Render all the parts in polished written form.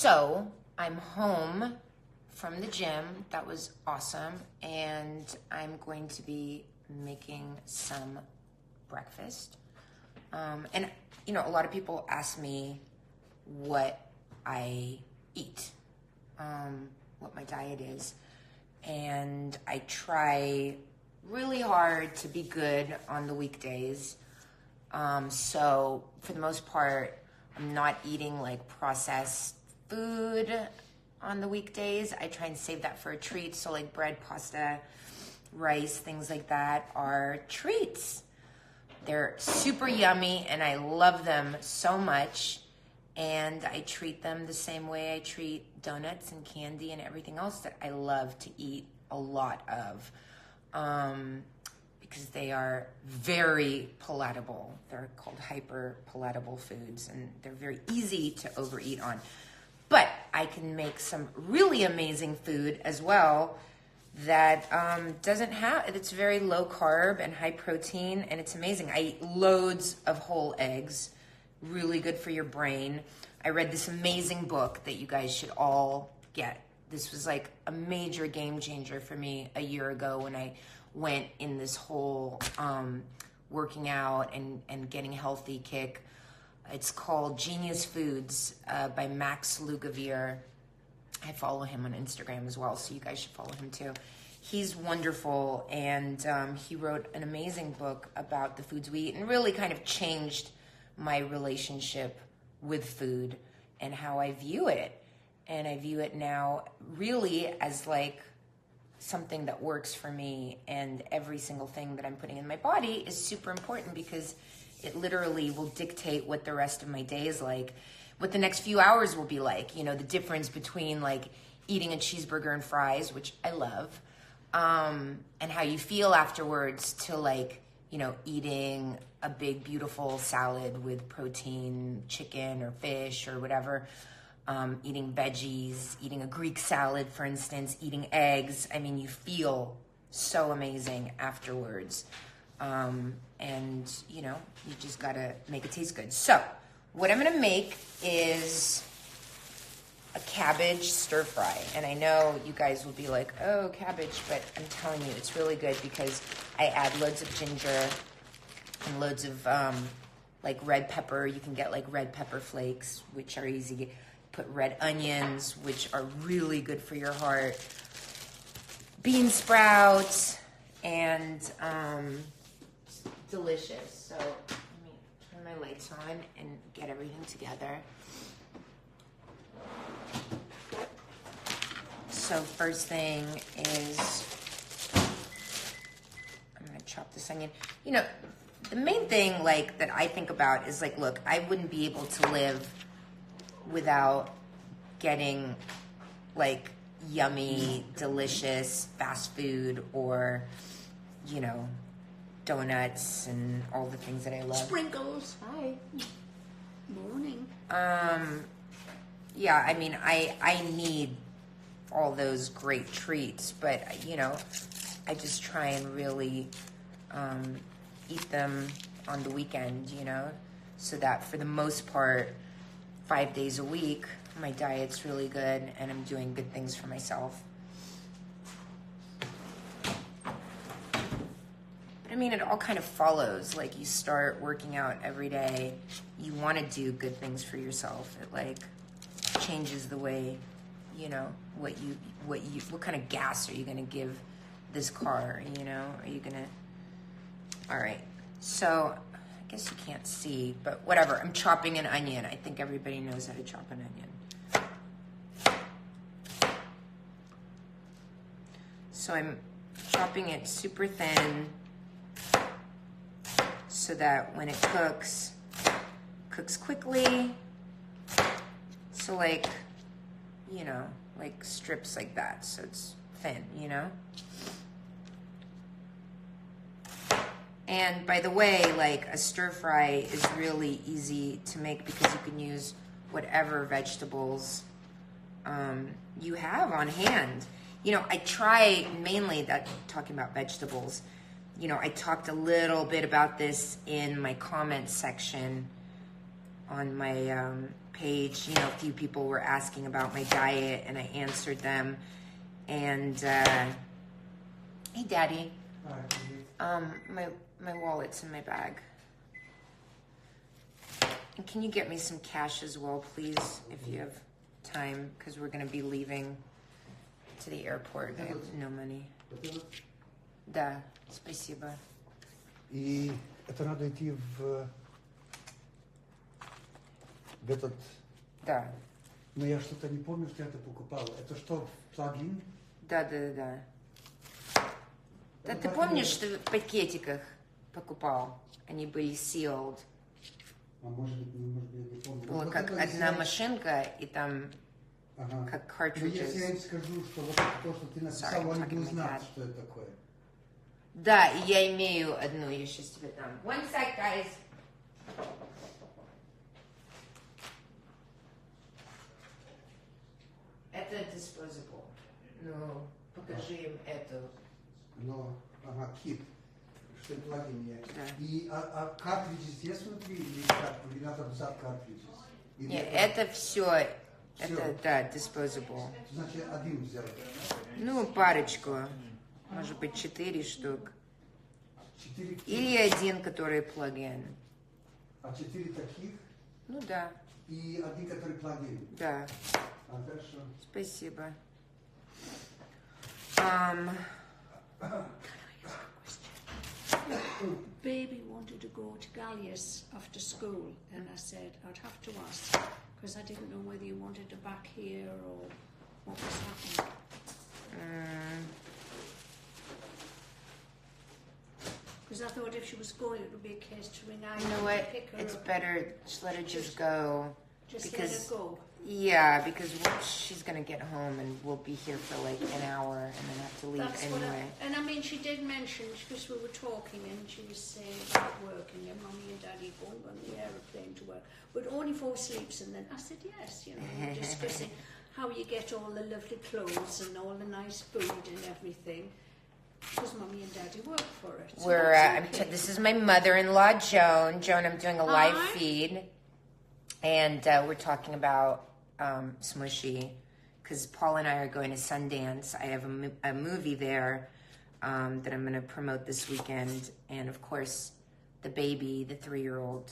So I'm home from the gym. That was awesome. And I'm going to be making some breakfast. And, you know, a lot of people ask me what I eat, what my diet is. And I try really hard to be good on the weekdays. So for the most part, I'm not eating like processed food on the weekdays. I try and save that for a treat. So like bread, pasta, rice, things like that are treats. They're super yummy and I love them so much. And I treat them the same way I treat donuts and candy and everything else that I love to eat a lot of. Because they are very palatable. They're called hyper palatable foods and they're very easy to overeat on. But I can make some really amazing food as well that it's very low carb and high protein and it's amazing. I eat loads of whole eggs, really good for your brain. I read this amazing book that you guys should all get. This was like a major game changer for me a year ago when I went in this whole working out and getting healthy kick. It's called Genius Foods by Max Lugavere. I follow him on Instagram as well, so you guys should follow him too. He's wonderful, and he wrote an amazing book about the foods we eat and really kind of changed my relationship with food and how I view it. And I view it now really as like something that works for me, and every single thing that I'm putting in my body is super important because it literally will dictate what the rest of my day is like, what the next few hours will be like, you know, the difference between like eating a cheeseburger and fries, which I love, and how you feel afterwards to like, you know, eating a big, beautiful salad with protein, chicken or fish or whatever. Eating veggies, eating a Greek salad, for instance, eating eggs. I mean, you feel so amazing afterwards. And, you know, you just got to make it taste good. So what I'm going to make is a cabbage stir fry. And I know you guys will be like, oh, cabbage, but I'm telling you, it's really good because I add loads of ginger and loads of like red pepper. You can get like red pepper flakes, which are easy. Put red onions, which are really good for your heart, bean sprouts, and delicious. So let me turn my lights on and get everything together. So first thing is I'm gonna chop this onion. You know, the main thing like that I think about is like, look, I wouldn't be able to live without getting like yummy, delicious fast food or, you know, donuts and all the things that I love. Sprinkles. Hi. Morning. Yeah, I mean, I need all those great treats, but you know, I just try and really eat them on the weekend, you know, so that for the most part, 5 days a week, my diet's really good and I'm doing good things for myself. But I mean, it all kind of follows. Like you start working out every day, you want to do good things for yourself. It like changes the way, you know, what kind of gas are you going to give this car, you know? Are you going to, all right. So I guess you can't see, but whatever. I'm chopping an onion. I think everybody knows how to chop an onion. So I'm chopping it super thin so that when it cooks quickly. So like, you know, like strips like that. So it's thin, you know? And by the way, like a stir fry is really easy to make because you can use whatever vegetables you have on hand. You know, I try mainly that talking about vegetables. You know, I talked a little bit about this in my comments section on my page. A few people were asking about my diet, and I answered them. And hey, Daddy. My wallet's in my bag. And can you get me some cash as well, please, if you have time? Because we're going to be leaving to the airport. I have no money. Да, спасибо. И это надо идти в этот... Да. Но я что-то не помню, что я это покупал. Это что, плагин? Да. Да, ты помнишь, что в пакетиках покупал? Они были sealed. А может быть, я не помню. Была Вот как это, одна машинка, и там как cartridges. Но если я им cartridges. скажу, что вот то, что ты написал, они будут знать, что это такое. Да, и я имею одну, я сейчас тебе дам. One sec, guys. Это disposable. Ну, покажи им эту. Но, кит. Что это плагин есть. Да. И cartridges есть внутри или как? Или надо взять cartridges? Или Нет, это все. Это, да, disposable. Значит, один взял. Ну, парочку. Может быть, 4 штук. 4 кит. Или один, который плагин. А 4 таких? Ну да, И один, который плагин. да. Хорошо. Спасибо. Baby wanted to go to Gallius after school, and I said I'd have to ask because I didn't know whether you wanted her back here or what was happening. Because I thought if she was going, it would be a case to ring out You know and what? pick her It's up. better just let her just go. Just because let her go. Yeah, because she's gonna get home and we'll be here for like an hour and then have to leave That's what anyway. and I mean, she did mention, because we were talking and she was saying about working and Mummy and Daddy going on the aeroplane to work, but only 4 sleeps. And then I said, yes, we were discussing how you get all the lovely clothes and all the nice food and everything, because Mummy and Daddy work for it. So We're that's okay. this is my mother-in-law, Joan. Joan, I'm doing a live Hi. feed, and we're talking about Smushy, because Paul and I are going to Sundance. I have a movie there that I'm going to promote this weekend, and of course, the baby, the 3-year-old,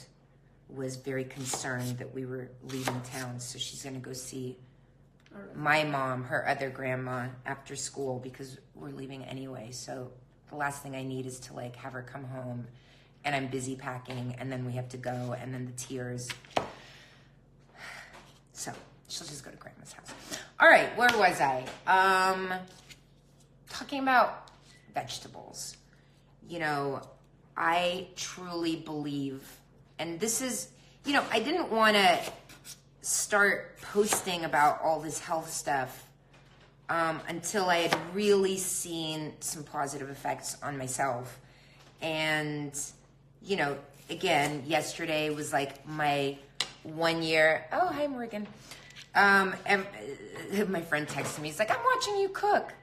was very concerned that we were leaving town, so she's going to go see my mom, her other grandma, after school because we're leaving anyway. So the last thing I need is to like have her come home, and I'm busy packing, and then we have to go, and then the tears. So she'll just go to grandma's house. All right, where was I? Talking about vegetables. I truly believe, and this is, I didn't want to start posting about all this health stuff until I had really seen some positive effects on myself. And, again, yesterday was like my 1 year. Oh, hi, Morgan. And my friend texted me. He's like, I'm watching you cook.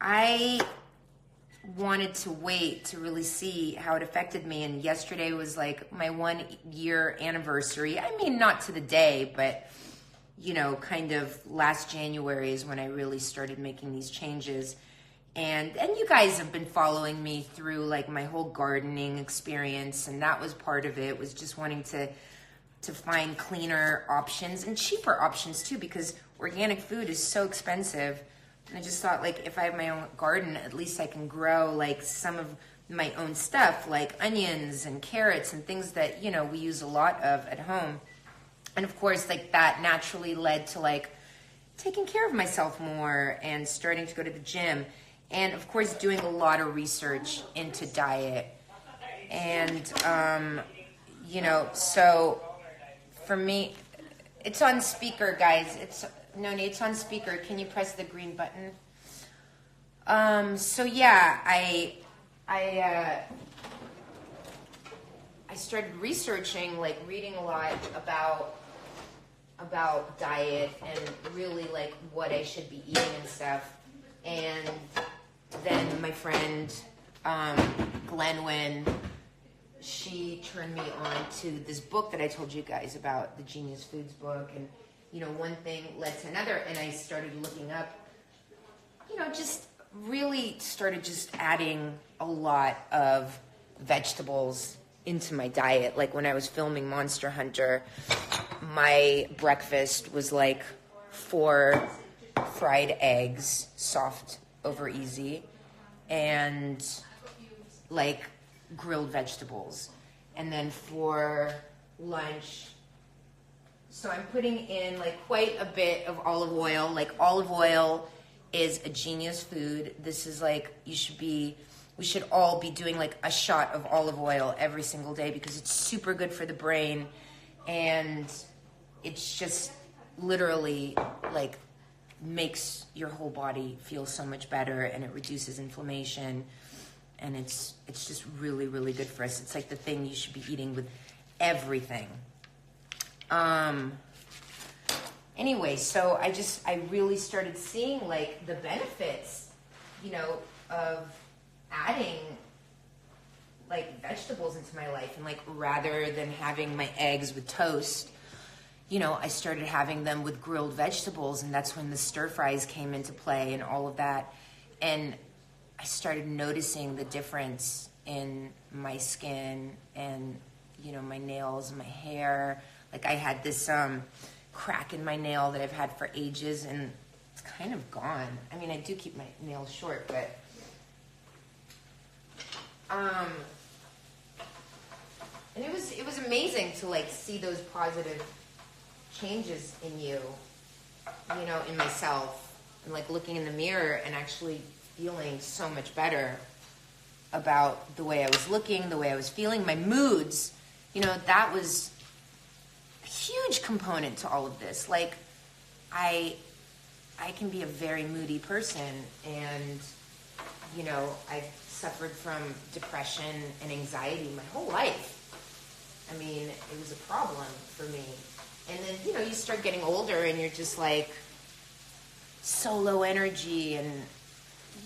I wanted to wait to really see how it affected me, and yesterday was like my 1 year anniversary. I mean, not to the day, but kind of last January is when I really started making these changes. And you guys have been following me through like my whole gardening experience, and that was part of it, was just wanting to find cleaner options and cheaper options too, because organic food is so expensive. And I just thought, like, if I have my own garden, at least I can grow like some of my own stuff, like onions and carrots and things that we use a lot of at home. And of course, like, that naturally led to like taking care of myself more and starting to go to the gym. And of course, doing a lot of research into diet. And, so for me, it's on speaker, guys. Noni, it's on speaker. Can you press the green button? So yeah, I started researching, like reading a lot about diet and really like what I should be eating and stuff. And then my friend Glenwyn she turned me on to this book that I told you guys about, the Genius Foods book. And, you know, one thing led to another. And I started looking up, you know, just really started just adding a lot of vegetables into my diet. Like when I was filming Monster Hunter, my breakfast was like 4 fried eggs, soft over easy, and like grilled vegetables. And then for lunch, so I'm putting in like quite a bit of olive oil. Like olive oil is a genius food. This is like, we should all be doing like a shot of olive oil every single day because it's super good for the brain. And it's just literally like makes your whole body feel so much better, and it reduces inflammation. And it's just really, really good for us. It's like the thing you should be eating with everything. Anyway, so I really started seeing like the benefits, you know, of adding like vegetables into my life. And like rather than having my eggs with toast, you know, I started having them with grilled vegetables, and that's when the stir fries came into play and all of that. And I started noticing the difference in my skin and, you know, my nails and my hair. Like I had this crack in my nail that I've had for ages, and it's kind of gone. I mean, I do keep my nails short, but and it was amazing to like see those positive changes in you know, in myself, and like looking in the mirror and actually feeling so much better about the way I was looking, the way I was feeling, my moods. You know, that was a huge component to all of this. Like I can be a very moody person, and you know, I've suffered from depression and anxiety my whole life. I mean, it was a problem for me. And then, you know, you start getting older and you're just like so low energy, and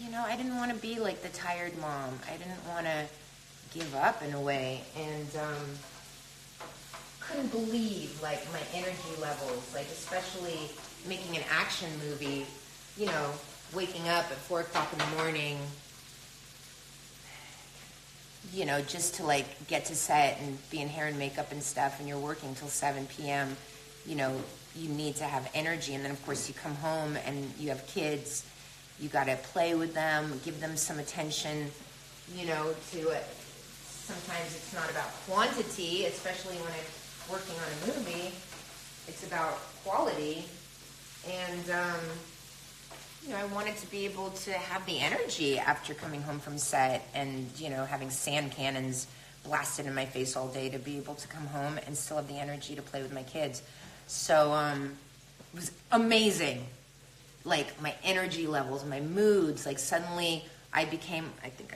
you know, I didn't want to be like the tired mom. I didn't want to give up in a way, and couldn't believe like my energy levels, like especially making an action movie, you know, waking up at 4 o'clock in the morning, you know, just to like get to set and be in hair and makeup and stuff, and you're working till 7 p.m., you know, you need to have energy. And then of course you come home and you have kids, you got to play with them, give them some attention, you know, to it. Sometimes it's not about quantity, especially when I'm working on a movie. It's about quality. And, you know, I wanted to be able to have the energy after coming home from set and, you know, having sand cannons blasted in my face all day, to be able to come home and still have the energy to play with my kids. So it was amazing. Like my energy levels, my moods, like suddenly I think I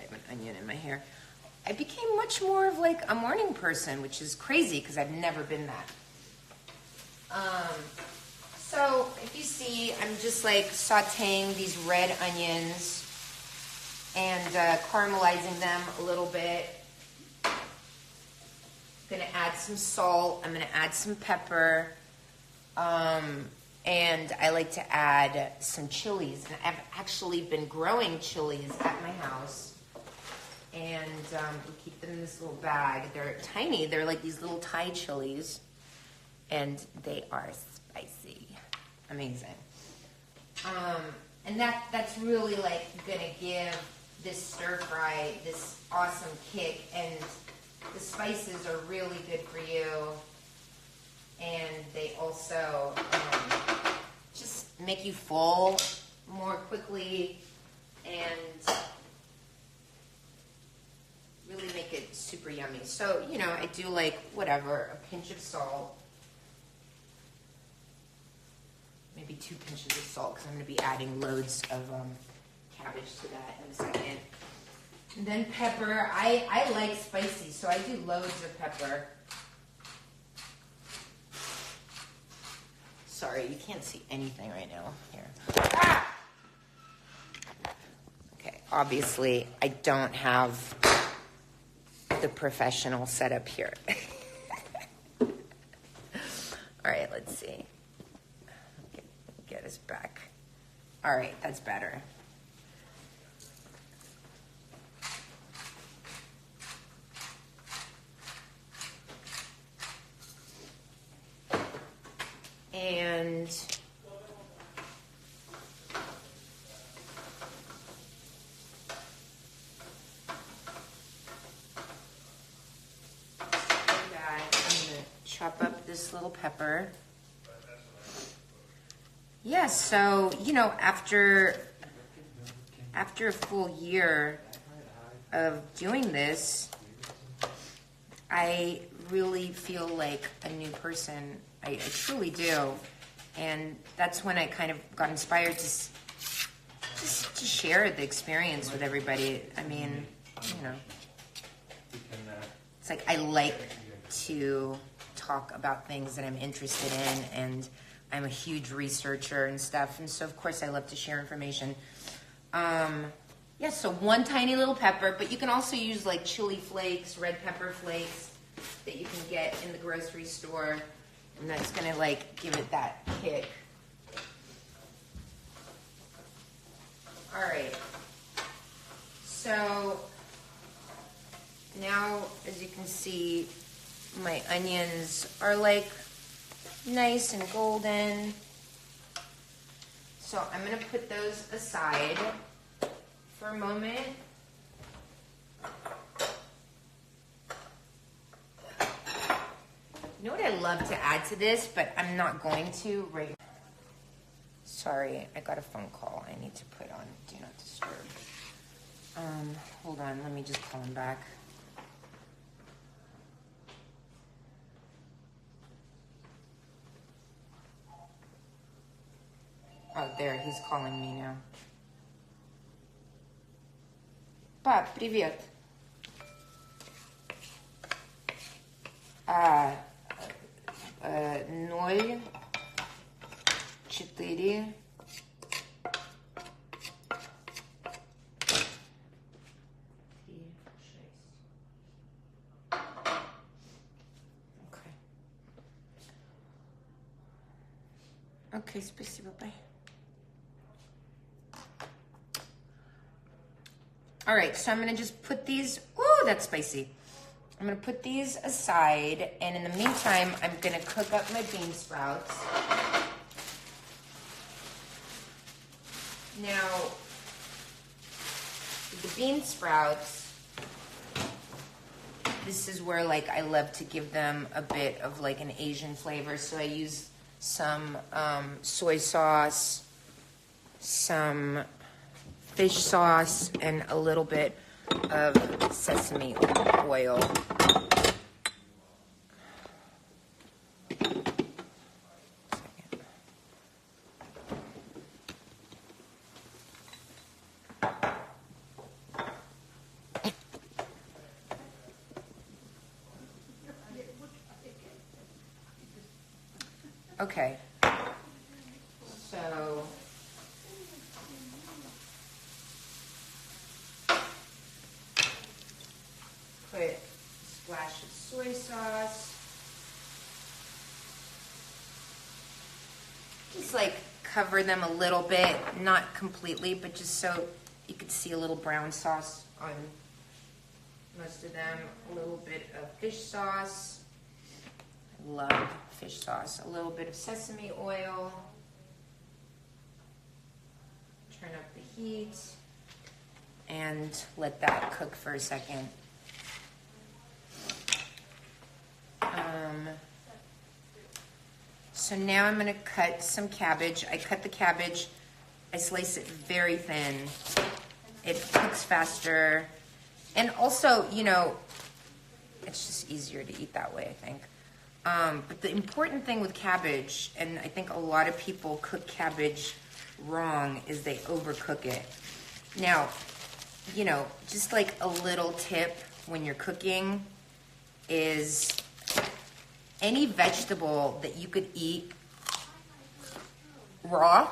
have an onion in my hair. I became much more of like a morning person, which is crazy because I've never been that. So if you see, I'm just like sauteing these red onions and caramelizing them a little bit. I'm gonna add some salt. I'm gonna add some pepper. And I like to add some chilies. And I've actually been growing chilies at my house. And we keep them in this little bag. They're tiny. They're like these little Thai chilies. And they are spicy. Amazing. And that's really like gonna give this stir fry this awesome kick. And the spices are really good for you. And they also just make you full more quickly and really make it super yummy. So, you know, I do like whatever, a pinch of salt, maybe 2 pinches of salt, because I'm going to be adding loads of cabbage to that in a second. And then pepper. I like spicy, so I do loads of pepper. Sorry, you can't see anything right now. Here. Ah! Okay, obviously I don't have the professional setup here. All right, let's see. Get us back. All right, that's better. And chop up this little pepper. Yeah, so, you know, after a full year of doing this, I really feel like a new person. I truly do. And that's when I kind of got inspired to just to share the experience with everybody. I mean, you know, it's like I like to talk about things that I'm interested in, and I'm a huge researcher and stuff, and so of course I love to share information. Yeah, so one tiny little pepper, but you can also use like chili flakes, red pepper flakes that you can get in the grocery store, and that's gonna like give it that kick. All right, so now as you can see, my onions are like nice and golden. So I'm gonna put those aside for a moment. You know what I love to add to this, but I'm not going to right. Sorry, I got a phone call. I need to put on Do Not Disturb. Hold on, let me just call him back. Oh, there, he's calling me now. Пап, привет. 0, 4, 6. Okay, спасибо, bye. All right, so I'm gonna just put these, ooh, that's spicy. I'm gonna put these aside, and in the meantime, I'm gonna cook up my bean sprouts. Now, the bean sprouts, this is where like I love to give them a bit of like an Asian flavor, so I use some soy sauce, some fish sauce, and a little bit of sesame oil. Okay, so put a splash of soy sauce. Just like cover them a little bit, not completely, but just so you could see a little brown sauce on most of them. A little bit of fish sauce. Love fish sauce. A little bit of sesame oil. Turn up the heat and let that cook for a second. So now I'm going to cut some cabbage. I cut the cabbage. I slice it very thin. It cooks faster. And also, you know, it's just easier to eat that way, I think. But the important thing with cabbage, and I think a lot of people cook cabbage wrong, is they overcook it. Now, you know, just like a little tip when you're cooking is any vegetable that you could eat raw,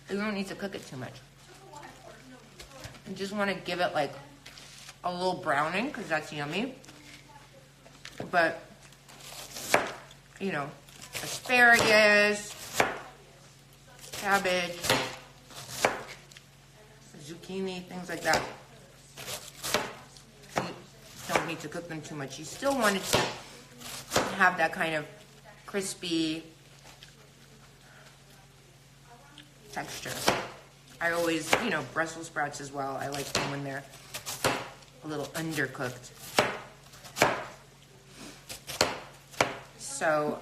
you don't need to cook it too much. You just want to give it like a little browning because that's yummy. But, you know, asparagus, cabbage, zucchini, things like that. You don't need to cook them too much. You still want it to have that kind of crispy texture. I always, you know, Brussels sprouts as well. I like them when they're a little undercooked. So,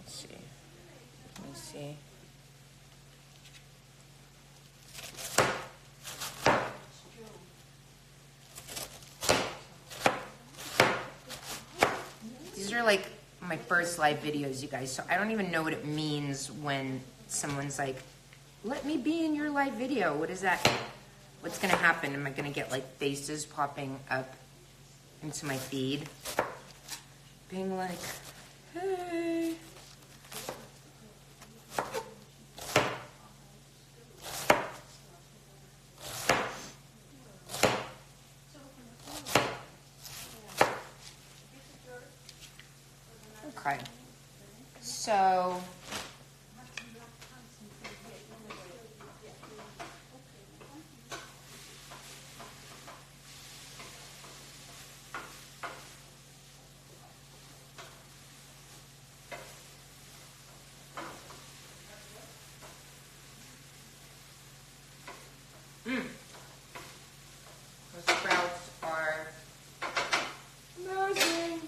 let's see. Let me see. These are like my first live videos, you guys, so I don't even know what it means when someone's like, let me be in your live video. What is that? What's gonna happen? Am I gonna get like faces popping up into my feed? Being like, hey. Okay, so the sprouts are amazing.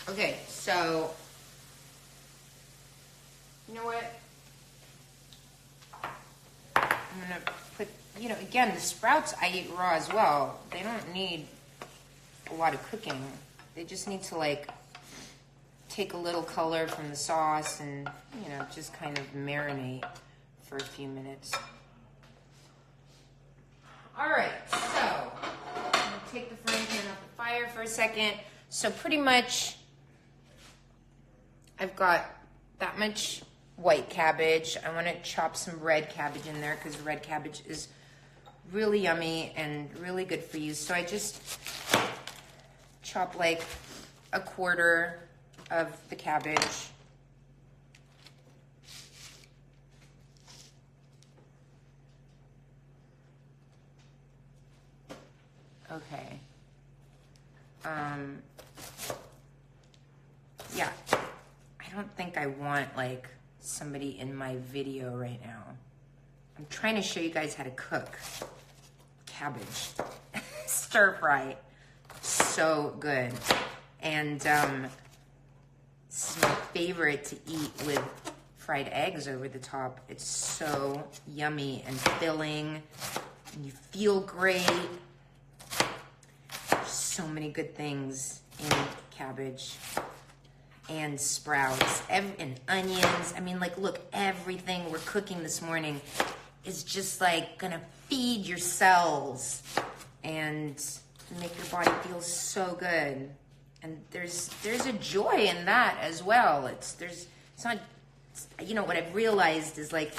Okay, so you know what? I'm gonna put, you know, again, the sprouts I eat raw as well. They don't need a lot of cooking. They just need to like take a little color from the sauce and, you know, just kind of marinate for a few minutes. All right, so I'm gonna take the frying pan off the fire for a second. So pretty much I've got that much white cabbage. I want to chop some red cabbage in there because red cabbage is really yummy and really good for you. So I just chop like a quarter of the cabbage. Okay. Yeah. I don't think I want like somebody in my video right now. I'm trying to show you guys how to cook cabbage. Stir fry. So good. And this is my favorite to eat with fried eggs over the top. It's so yummy and filling. And you feel great. There's so many good things in cabbage. And sprouts, and onions. I mean, like, look, everything we're cooking this morning is just like gonna feed your cells and make your body feel so good. And there's a joy in that as well. It's not, you know, what I've realized is like,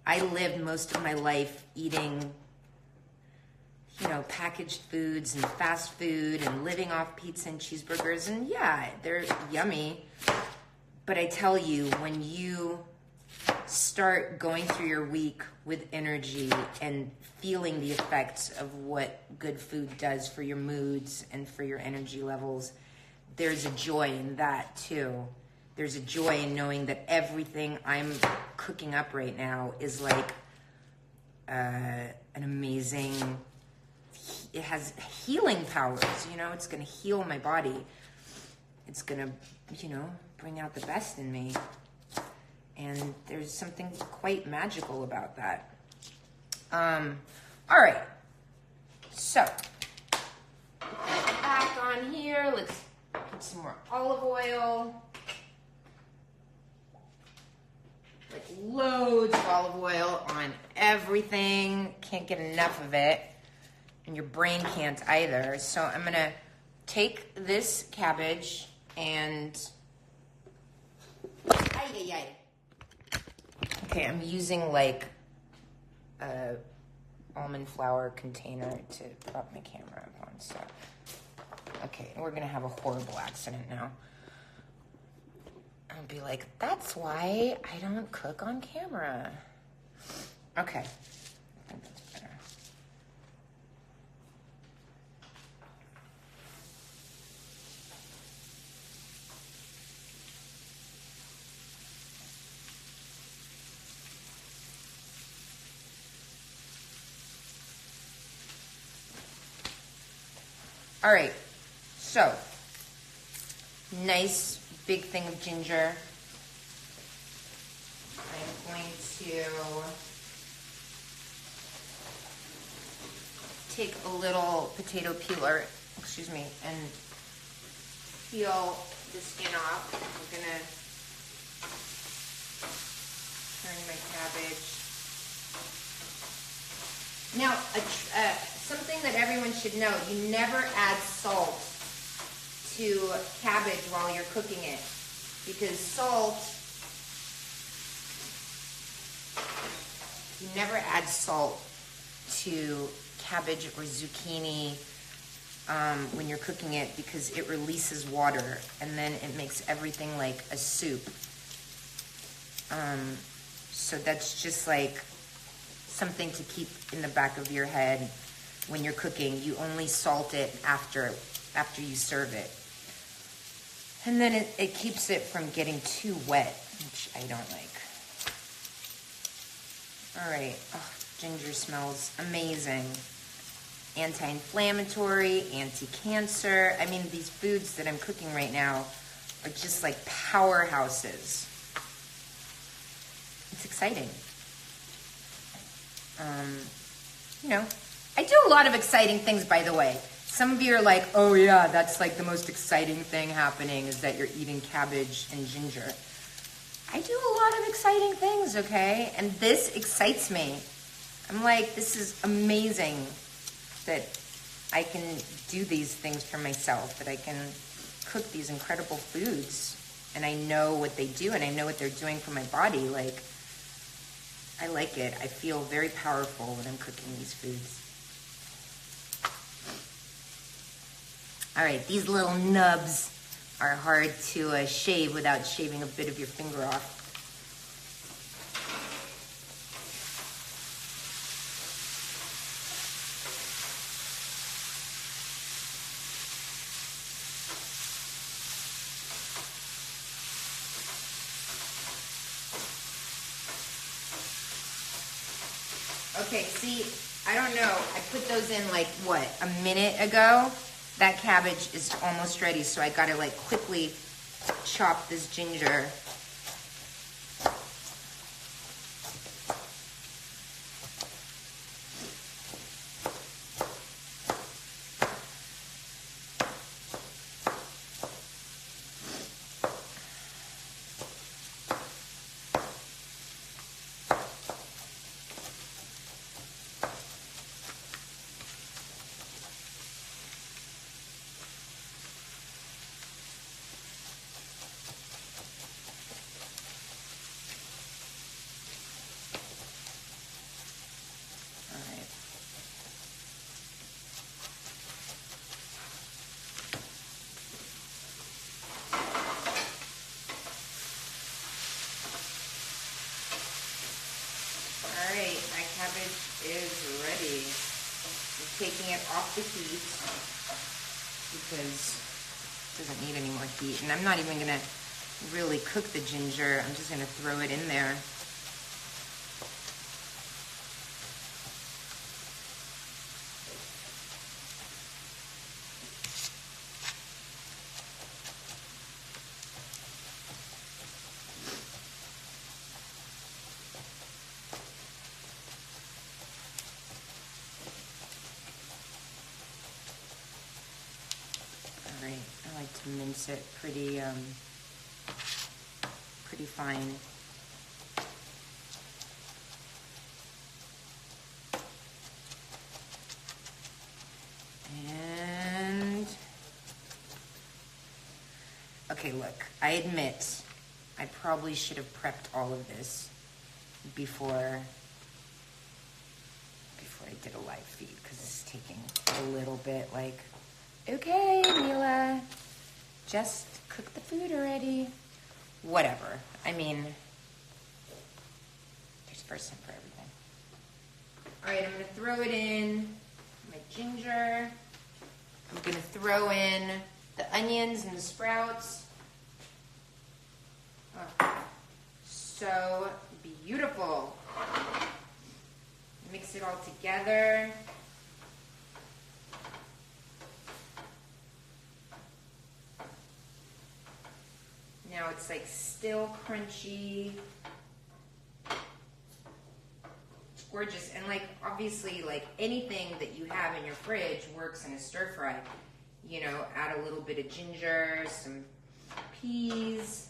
I lived most of my life eating, you know, packaged foods and fast food and living off pizza and cheeseburgers. And yeah, they're yummy. But I tell you, when you start going through your week with energy and feeling the effects of what good food does for your moods and for your energy levels, there's a joy in that too. There's a joy in knowing that everything I'm cooking up right now is like an amazing, it has healing powers, you know, it's going to heal my body. It's going to, you know, bring out the best in me. And there's something quite magical about that. All right. So, back on here, let's put some more olive oil. Like loads of olive oil on everything. Can't get enough of it. And your brain can't either. So I'm gonna take this cabbage and okay, I'm using like a almond flour container to prop my camera up on. So, okay, we're gonna have a horrible accident now. I'll be like, that's why I don't cook on camera. Okay, I think that's better. All right, so nice big thing of ginger. I'm going to take a little potato peeler, excuse me, and peel the skin off. I'm gonna turn my cabbage. Now, something that everyone should know, you never add salt to cabbage while you're cooking it, because salt, you never add salt to cabbage or zucchini when you're cooking it, because it releases water and then it makes everything like a soup. So that's just like something to keep in the back of your head when you're cooking. You only salt it after you serve it. And then it keeps it from getting too wet, which I don't like. All right, oh, ginger smells amazing. Anti-inflammatory, anti-cancer. I mean, these foods that I'm cooking right now are just like powerhouses. It's exciting. You know, I do a lot of exciting things, by the way. Some of you are like, oh yeah, that's like the most exciting thing happening is that you're eating cabbage and ginger. I do a lot of exciting things, okay? And this excites me. I'm like, this is amazing that I can do these things for myself, that I can cook these incredible foods, and I know what they do, and I know what they're doing for my body. Like, I like it. I feel very powerful when I'm cooking these foods. All right, these little nubs are hard to shave without shaving a bit of your finger off. Okay, see, I don't know. I put those in like, what, a minute ago? That cabbage is almost ready, so I gotta like quickly chop this ginger. Is ready. I'm taking it off the heat because it doesn't need any more heat. And I'm not even gonna really cook the ginger. I'm just gonna throw it in there. I like to mince it pretty fine. And okay, look, I admit I probably should have prepped all of this before did a live feed because it's taking a little bit. Like, okay, Milla, just cook the food already. Whatever. I mean, there's first time for everything. All right, I'm gonna throw it in my ginger. I'm gonna throw in the onions and the sprouts. Oh, so beautiful. Mix it all together. Now it's like still crunchy. It's gorgeous. And like obviously like anything that you have in your fridge works in a stir fry. You know, add a little bit of ginger, some peas,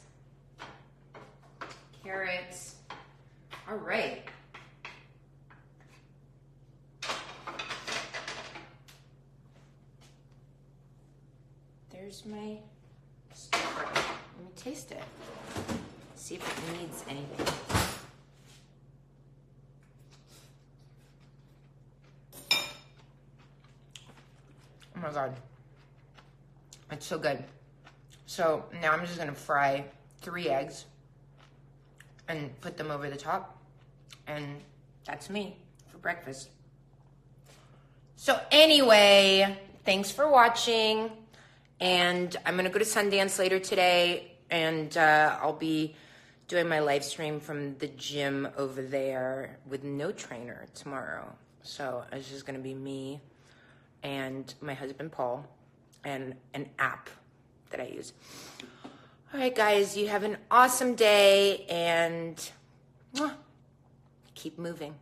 carrots. All right. There's my stir fry. Let me taste it. See if it needs anything. Oh my God. It's so good. So now I'm just gonna fry 3 eggs and put them over the top. And that's me for breakfast. So anyway, thanks for watching. And I'm gonna go to Sundance later today, and I'll be doing my live stream from the gym over there with no trainer tomorrow. So it's just gonna be me and my husband Paul and an app that I use. All right, guys, you have an awesome day, and keep moving.